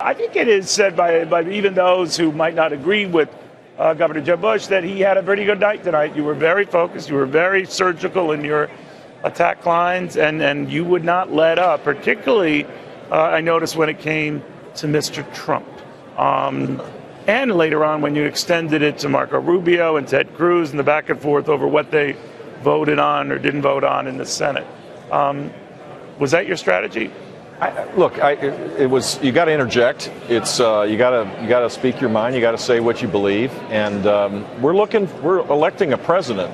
I think it is said by even those who might not agree with Governor Jeb Bush that he had a pretty good night tonight. You were very focused. You were very surgical in your attack lines, and you would not let up, particularly, I noticed, when it came to Mr. Trump. And later on when you extended it to Marco Rubio and Ted Cruz and the back and forth over what they voted on or didn't vote on in the Senate. Was that your strategy? It was. You got to interject. It's you got to speak your mind. You got to say what you believe. And we're electing a president.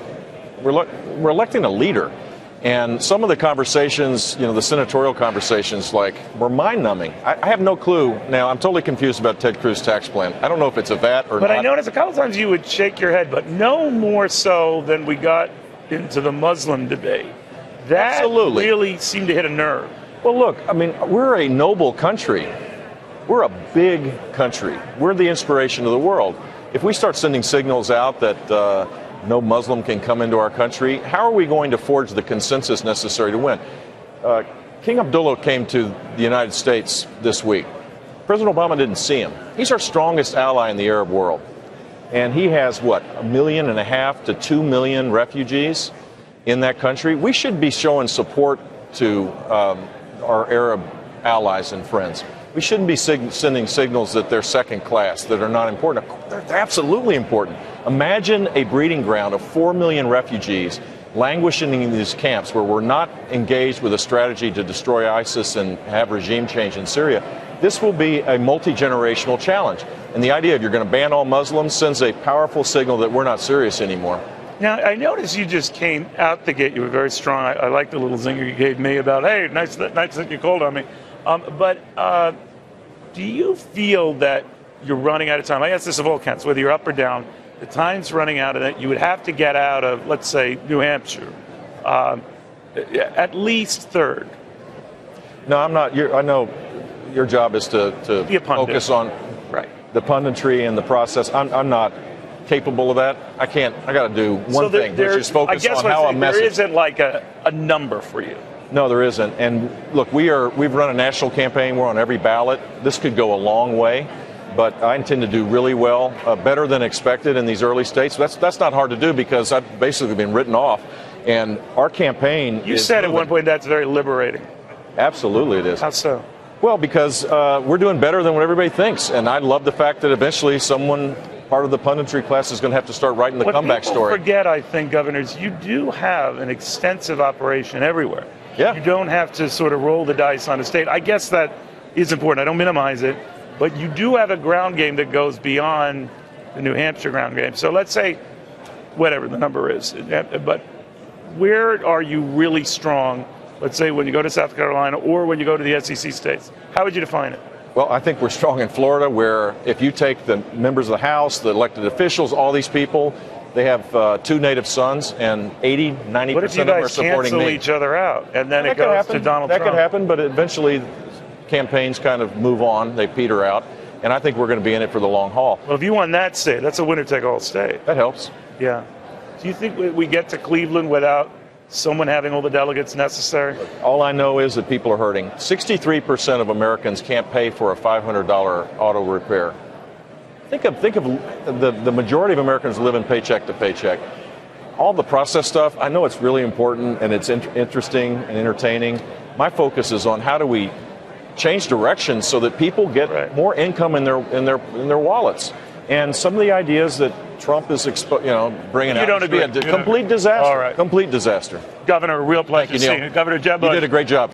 We're electing a leader. And some of the conversations, the senatorial conversations, were mind-numbing. I have no clue. Now, I'm totally confused about Ted Cruz's tax plan. I don't know if it's a VAT or not. But I noticed a couple times you would shake your head, but no more so than we got into the Muslim debate. That Absolutely. Really seemed to hit a nerve. Well, look, we're a noble country. We're a big country. We're the inspiration of the world. If we start sending signals out that no Muslim can come into our country, how are we going to forge the consensus necessary to win? King Abdullah came to the United States this week. President Obama didn't see him. He's our strongest ally in the Arab world. And he has, 1.5 million to 2 million refugees in that country. We should be showing support to our Arab allies and friends. We shouldn't be sending signals that they're second class, that are not important. They're absolutely important. Imagine a breeding ground of 4 million refugees languishing in these camps where we're not engaged with a strategy to destroy ISIS and have regime change in Syria. This will be a multi-generational challenge. And the idea of you're going to ban all Muslims sends a powerful signal that we're not serious anymore. Now, I noticed you just came out the gate. You were very strong. I like the little zinger you gave me about, hey, nice that you called on me. But do you feel that you're running out of time? I ask this of all counts, whether you're up or down. The time's running out, and that you would have to get out of, let's say, New Hampshire, at least third. No, I'm not. I know your job is to focus on the punditry and the process. I'm not capable of that. I can't. I got to do one thing, which is focus on how a message. There isn't like a number for you. No, there isn't. And look, we've run a national campaign. We're on every ballot. This could go a long way, but I intend to do really well, better than expected in these early states. That's not hard to do because I've basically been written off. And our campaign. You said at one point that's very liberating. Absolutely, it is. How so? Well, because we're doing better than what everybody thinks, and I love the fact that eventually part of the punditry class is going to have to start writing the comeback story. What people forget, I think, governors, you do have an extensive operation everywhere. Yeah. You don't have to sort of roll the dice on a state. I guess that is important. I don't minimize it. But you do have a ground game that goes beyond the New Hampshire ground game. So let's say whatever the number is. But where are you really strong, let's say when you go to South Carolina or when you go to the SEC states? How would you define it? Well, I think we're strong in Florida, where if you take the members of the House, the elected officials, all these people, they have 2 native sons, and 90% of them are supporting me. What if you guys cancel each other out, and then it goes to Donald Trump? That could happen, but eventually campaigns kind of move on, they peter out, and I think we're going to be in it for the long haul. Well, if you won that state, that's a winner-take-all state. That helps. Yeah. Do you think we get to Cleveland without someone having all the delegates necessary? All I know is that people are hurting. 63% of Americans can't pay for a $500 auto repair. Think of the majority of Americans living paycheck to paycheck. All the process stuff, I know it's really important and it's interesting and entertaining. My focus is on how do we change directions so that people get more income in their wallets. And some of the ideas that Trump is bringing out. You don't agree? Complete disaster. All right. Complete disaster. Governor, a real pleasure to see you. Governor Jeb Bush. You did a great job.